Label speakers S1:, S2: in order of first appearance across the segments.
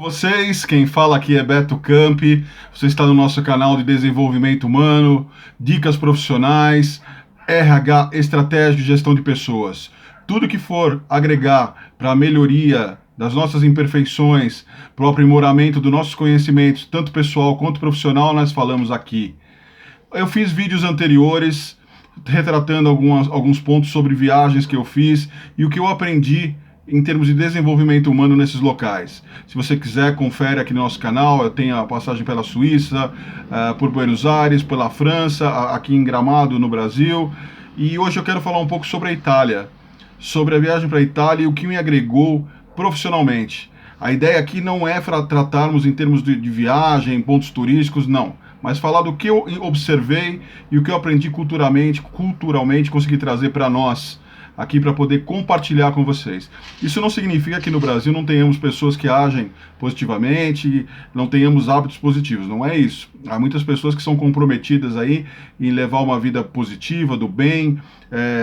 S1: Vocês, quem fala aqui é Beto Campi, você está no nosso canal de desenvolvimento humano, dicas profissionais, RH, estratégia de gestão de pessoas. Tudo que for agregar para a melhoria das nossas imperfeições, para o aprimoramento dos nossos conhecimentos, tanto pessoal quanto profissional, nós falamos aqui. Eu fiz vídeos anteriores retratando alguns pontos sobre viagens que eu fiz e o que eu aprendi em termos de desenvolvimento humano nesses locais. Se você quiser, confere aqui no nosso canal. Eu tenho a passagem pela Suíça, por Buenos Aires, pela França, aqui em Gramado, no Brasil. E hoje eu quero falar um pouco sobre a Itália, sobre a viagem para a Itália e o que me agregou profissionalmente. A ideia aqui não é tratarmos em termos de viagem, pontos turísticos, não. Mas falar do que eu observei e o que eu aprendi culturalmente consegui trazer para nós aqui para poder compartilhar com vocês. Isso não significa que no Brasil não tenhamos pessoas que agem positivamente, não tenhamos hábitos positivos, não é isso. Há muitas pessoas que são comprometidas aí em levar uma vida positiva, do bem,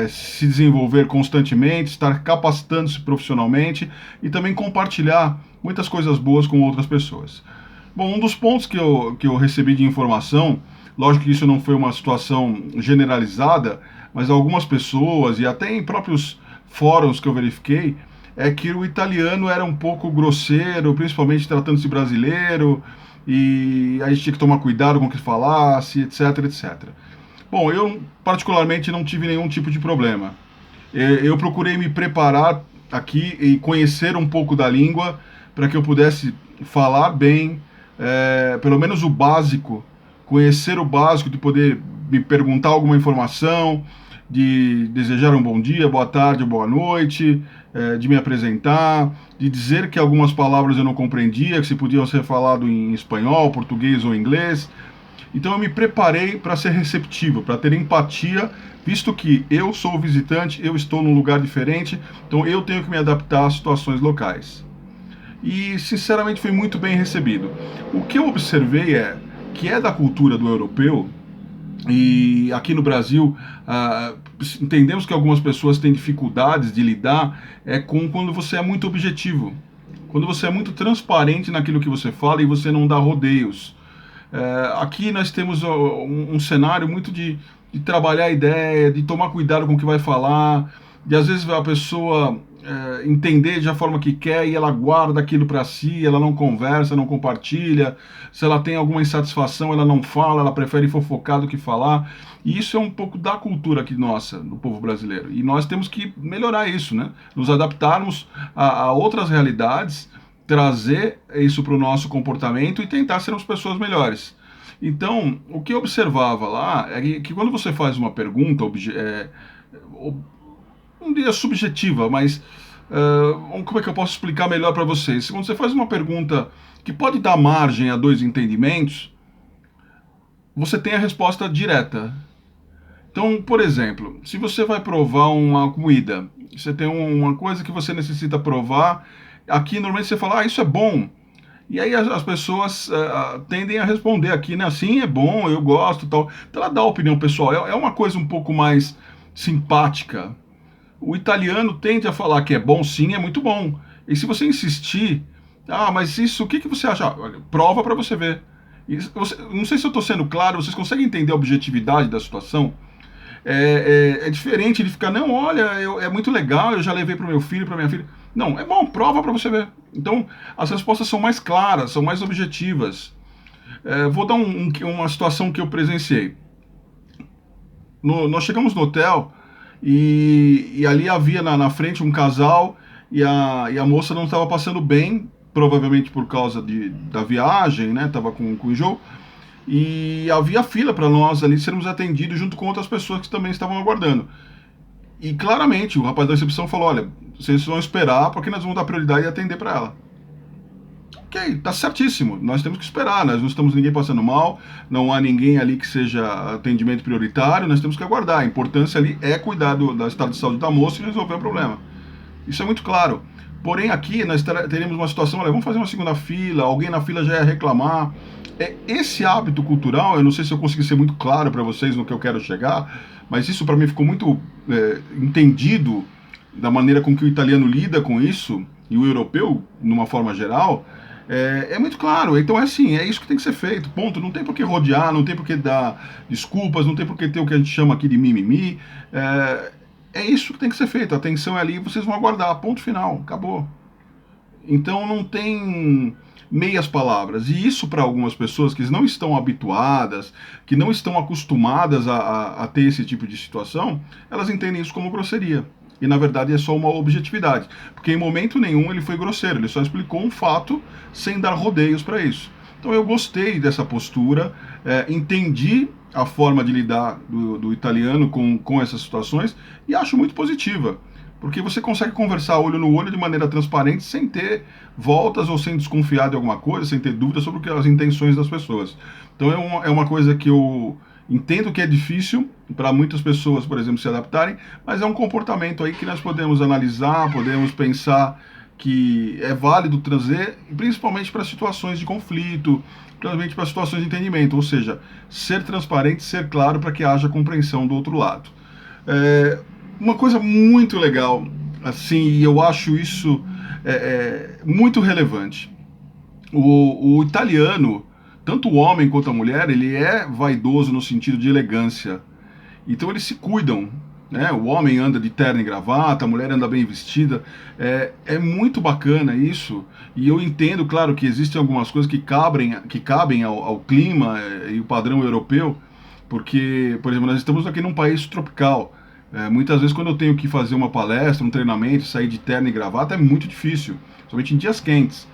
S1: se desenvolver constantemente, estar capacitando-se profissionalmente e também compartilhar muitas coisas boas com outras pessoas. Bom, um dos pontos que eu recebi de informação, lógico que isso não foi uma situação generalizada, mas algumas pessoas, e até em próprios fóruns que eu verifiquei, é que o italiano era um pouco grosseiro, principalmente tratando-se brasileiro, e a gente tinha que tomar cuidado com o que falasse, etc, etc. Bom, eu particularmente não tive nenhum tipo de problema. Eu procurei me preparar aqui e conhecer um pouco da língua para que eu pudesse falar bem, pelo menos o básico, conhecer o básico de poder me perguntar alguma informação, de desejar um bom dia, boa tarde, boa noite, de me apresentar, de dizer que algumas palavras eu não compreendia, que se podiam ser falado em espanhol, português ou inglês. Então eu me preparei para ser receptivo, para ter empatia, visto que eu sou visitante, eu estou num lugar diferente, então eu tenho que me adaptar às situações locais. E sinceramente foi muito bem recebido. O que eu observei que é da cultura do europeu, e aqui no Brasil entendemos que algumas pessoas têm dificuldades de lidar com quando você é muito objetivo, quando você é muito transparente naquilo que você fala e você não dá rodeios. Aqui nós temos um cenário muito de trabalhar a ideia, de tomar cuidado com o que vai falar, de às vezes a pessoa entender de a forma que quer e ela guarda aquilo para si, ela não conversa, não compartilha. Se ela tem alguma insatisfação, ela não fala, ela prefere fofocar do que falar. E isso é um pouco da cultura aqui nossa, do povo brasileiro. E nós temos que melhorar isso, né? Nos adaptarmos a outras realidades, trazer isso para o nosso comportamento e tentar sermos pessoas melhores. Então, o que eu observava lá é que quando você faz uma pergunta, um dia subjetiva, mas como é que eu posso explicar melhor para vocês? Quando você faz uma pergunta que pode dar margem a dois entendimentos, você tem a resposta direta. Então, por exemplo, se você vai provar uma comida, você tem uma coisa que você necessita provar, aqui normalmente você fala, isso é bom. E aí as pessoas tendem a responder aqui, né? Sim, é bom, eu gosto, tal. Então ela dá a opinião pessoal. É uma coisa um pouco mais simpática. O italiano tende a falar que é bom, sim, é muito bom. E se você insistir, mas isso, o que você acha? Olha, prova para você ver. Não sei se eu estou sendo claro, vocês conseguem entender a objetividade da situação? É diferente de ficar, não, olha, é muito legal, eu já levei para o meu filho, para minha filha. Não, é bom, prova para você ver. Então, as respostas são mais claras, são mais objetivas. Vou dar uma situação que eu presenciei. Nós chegamos no hotel e ali havia na frente um casal e a moça não estava passando bem, provavelmente por causa da viagem, né? Estava com enjoo. E havia fila para nós ali sermos atendidos junto com outras pessoas que também estavam aguardando. E claramente o rapaz da recepção falou, olha, vocês vão esperar porque nós vamos dar prioridade e atender para ela. Ok, tá certíssimo, nós temos que esperar, nós não estamos ninguém passando mal, não há ninguém ali que seja atendimento prioritário, nós temos que aguardar. A importância ali é cuidar do estado de saúde da moça e resolver o problema. Isso é muito claro. Porém aqui nós teremos uma situação, olha, vamos fazer uma segunda fila, alguém na fila já ia reclamar. Esse hábito cultural, eu não sei se eu consegui ser muito claro para vocês no que eu quero chegar, mas isso para mim ficou muito entendido da maneira com que o italiano lida com isso, e o europeu, numa forma geral, É muito claro. Então é assim, é isso que tem que ser feito. Ponto. Não tem por que rodear, não tem por que dar desculpas, não tem por que ter o que a gente chama aqui de mimimi. É, é isso que tem que ser feito. A atenção é ali, vocês vão aguardar. Ponto final. Acabou. Então não tem meias palavras. E isso para algumas pessoas que não estão habituadas, que não estão acostumadas a ter esse tipo de situação, elas entendem isso como grosseria. E na verdade é só uma objetividade. Porque em momento nenhum ele foi grosseiro, ele só explicou um fato sem dar rodeios para isso. Então eu gostei dessa postura, entendi a forma de lidar do italiano com essas situações e acho muito positiva. Porque você consegue conversar olho no olho de maneira transparente, sem ter voltas ou sem desconfiar de alguma coisa, sem ter dúvidas sobre as intenções das pessoas. Então é uma coisa que eu entendo que é difícil para muitas pessoas, por exemplo, se adaptarem, mas é um comportamento aí que nós podemos analisar, podemos pensar que é válido trazer, principalmente para situações de conflito, principalmente para situações de entendimento, ou seja, ser transparente, ser claro para que haja compreensão do outro lado. É, uma coisa muito legal, assim, e eu acho isso muito relevante. O italiano, tanto o homem quanto a mulher, ele é vaidoso no sentido de elegância. Então eles se cuidam, né? O homem anda de terno e gravata, a mulher anda bem vestida. É muito bacana isso. E eu entendo, claro, que existem algumas coisas que cabem ao clima e o padrão europeu, porque, por exemplo, nós estamos aqui num país tropical. Muitas vezes quando eu tenho que fazer uma palestra, um treinamento, sair de terno e gravata é muito difícil, somente em dias quentes.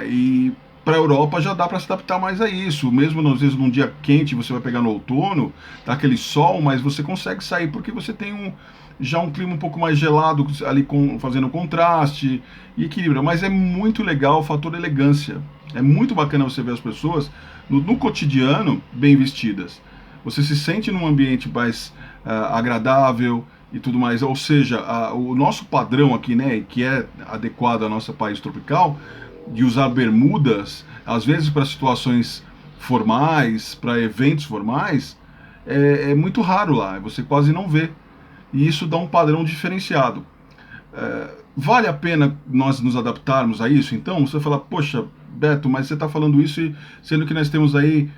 S1: E para a Europa já dá para se adaptar mais a isso. Mesmo às vezes num dia quente, você vai pegar no outono, tá aquele sol, mas você consegue sair porque você tem já um clima um pouco mais gelado ali fazendo contraste e equilíbrio. Mas é muito legal o fator elegância. É muito bacana você ver as pessoas no cotidiano bem vestidas. Você se sente num ambiente mais agradável e tudo mais. Ou seja, o nosso padrão aqui, né, que é adequado ao nosso país tropical, de usar bermudas, às vezes para situações formais, para eventos formais, é muito raro lá, você quase não vê. E isso dá um padrão diferenciado. Vale a pena nós nos adaptarmos a isso? Então, você fala, poxa, Beto, mas você está falando isso sendo que nós temos aí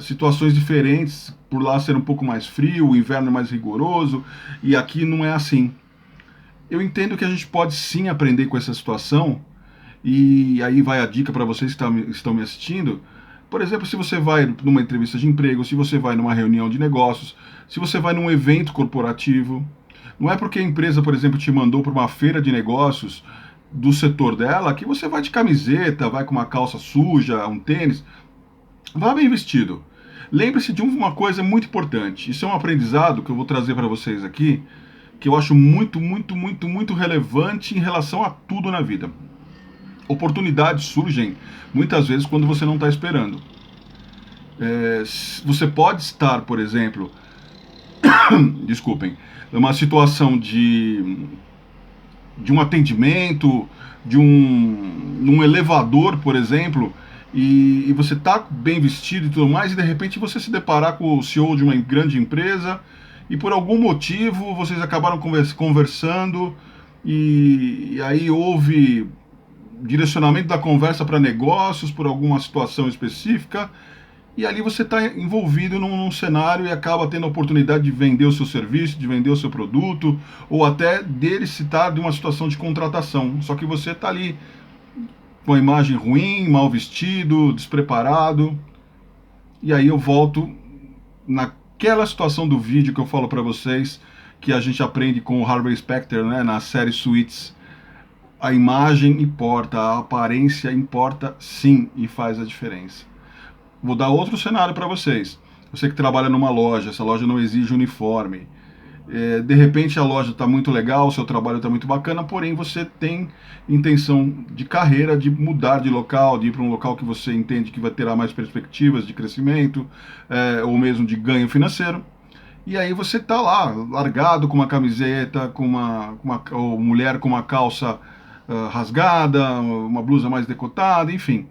S1: situações diferentes, por lá ser um pouco mais frio, o inverno é mais rigoroso, e aqui não é assim. Eu entendo que a gente pode sim aprender com essa situação, e aí vai a dica para vocês que estão me assistindo. Por exemplo, se você vai numa entrevista de emprego, se você vai numa reunião de negócios, se você vai num evento corporativo, não é porque a empresa, por exemplo, te mandou para uma feira de negócios do setor dela que você vai de camiseta, vai com uma calça suja, um tênis. Vá bem vestido. Lembre-se de uma coisa muito importante. Isso é um aprendizado que eu vou trazer para vocês aqui, que eu acho muito, muito, muito, muito relevante em relação a tudo na vida. Oportunidades surgem muitas vezes quando você não está esperando. Você pode estar, por exemplo, desculpem, numa situação de um atendimento, num elevador, por exemplo, e você está bem vestido e tudo mais, e de repente você se deparar com o CEO de uma grande empresa, e por algum motivo vocês acabaram conversando, e aí houve direcionamento da conversa para negócios por alguma situação específica, e ali você está envolvido num cenário e acaba tendo a oportunidade de vender o seu serviço, de vender o seu produto, ou até dele citar de uma situação de contratação. Só que você está ali com a imagem ruim, mal vestido, despreparado. E aí eu volto naquela situação do vídeo que eu falo para vocês, que a gente aprende com o Harvey Specter, né, na série Suits. A imagem importa, a aparência importa sim e faz a diferença. Vou dar outro cenário para vocês. Você que trabalha numa loja, essa loja não exige uniforme. De repente a loja está muito legal, o seu trabalho está muito bacana, porém você tem intenção de carreira, de mudar de local, de ir para um local que você entende que vai ter mais perspectivas de crescimento, ou mesmo de ganho financeiro. E aí você está lá, largado com uma camiseta, ou mulher com uma calça rasgada, uma blusa mais decotada, enfim.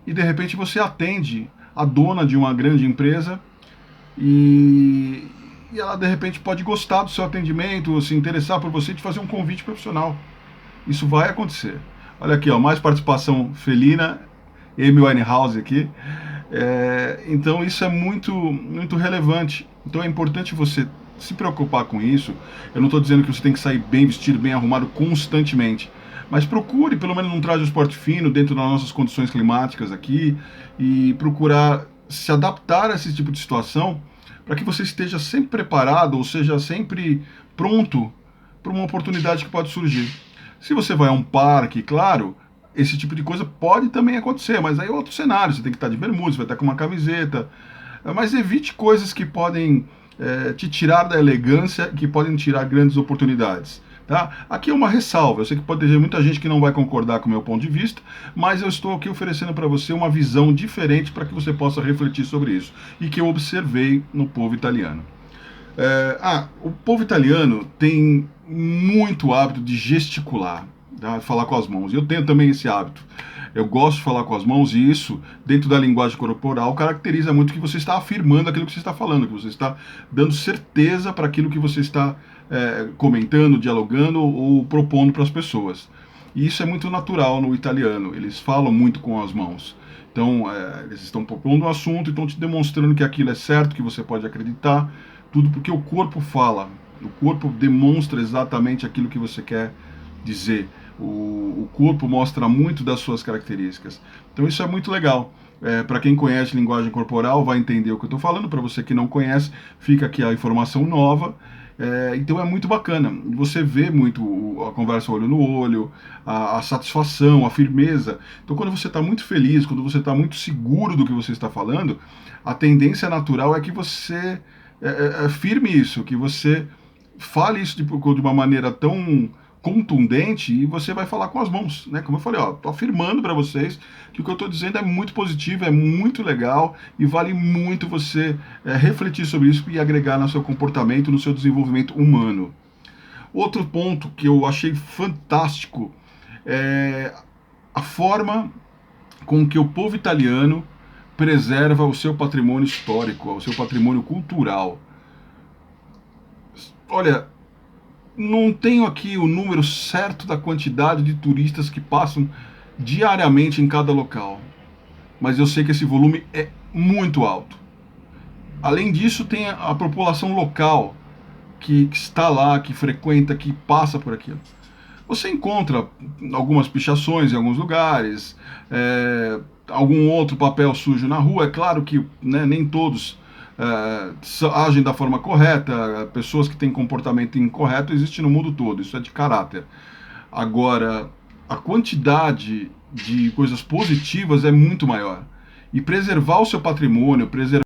S1: E de repente você atende a dona de uma grande empresa e ela de repente pode gostar do seu atendimento, se interessar por você e te fazer um convite profissional. Isso vai acontecer. Olha aqui, ó, mais participação felina, Amy Winehouse aqui. Então isso é muito relevante. Então é importante você se preocupar com isso. Eu não estou dizendo que você tem que sair bem vestido, bem arrumado constantemente, mas procure pelo menos um traje de esporte fino dentro das nossas condições climáticas aqui e procurar se adaptar a esse tipo de situação para que você esteja sempre preparado, ou seja, sempre pronto para uma oportunidade que pode surgir. Se você vai a um parque, claro, esse tipo de coisa pode também acontecer, mas aí é outro cenário, você tem que estar de bermuda, você vai estar com uma camiseta, mas evite coisas que podem te tirar da elegância, que podem tirar grandes oportunidades. Tá? Aqui é uma ressalva, eu sei que pode ter muita gente que não vai concordar com o meu ponto de vista, mas eu estou aqui oferecendo para você uma visão diferente para que você possa refletir sobre isso, e que eu observei no povo italiano. O povo italiano tem muito hábito de gesticular, tá? Falar com as mãos. Eu tenho também esse hábito. Eu gosto de falar com as mãos e isso, dentro da linguagem corporal, caracteriza muito que você está afirmando aquilo que você está falando, que você está dando certeza para aquilo que você está comentando, dialogando ou propondo para as pessoas. E isso é muito natural no italiano, eles falam muito com as mãos. Então, eles estão propondo um assunto e estão te demonstrando que aquilo é certo, que você pode acreditar, tudo porque o corpo fala, o corpo demonstra exatamente aquilo que você quer dizer. O corpo mostra muito das suas características. Então isso é muito legal. Para quem conhece linguagem corporal vai entender o que eu estou falando. Para você que não conhece, fica aqui a informação nova. Então é muito bacana. Você vê muito a conversa olho no olho, a satisfação, a firmeza. Então quando você está muito feliz, quando você está muito seguro do que você está falando, a tendência natural é que você firme isso, que você fale isso de uma maneira tão contundente e você vai falar com as mãos, né? Como eu falei, ó, tô afirmando para vocês que o que eu estou dizendo é muito positivo, é muito legal e vale muito você refletir sobre isso e agregar no seu comportamento, no seu desenvolvimento humano. Outro ponto que eu achei fantástico é a forma com que o povo italiano preserva o seu patrimônio histórico, o seu patrimônio cultural. Olha, não tenho aqui o número certo da quantidade de turistas que passam diariamente em cada local, mas eu sei que esse volume é muito alto. Além disso, tem a população local que está lá, que frequenta, que passa por aquilo. Você encontra algumas pichações em alguns lugares, algum outro papel sujo na rua. É claro que nem todos agem da forma correta, pessoas que têm comportamento incorreto existem no mundo todo, isso é de caráter. Agora, a quantidade de coisas positivas é muito maior. E preservar o seu patrimônio, preservar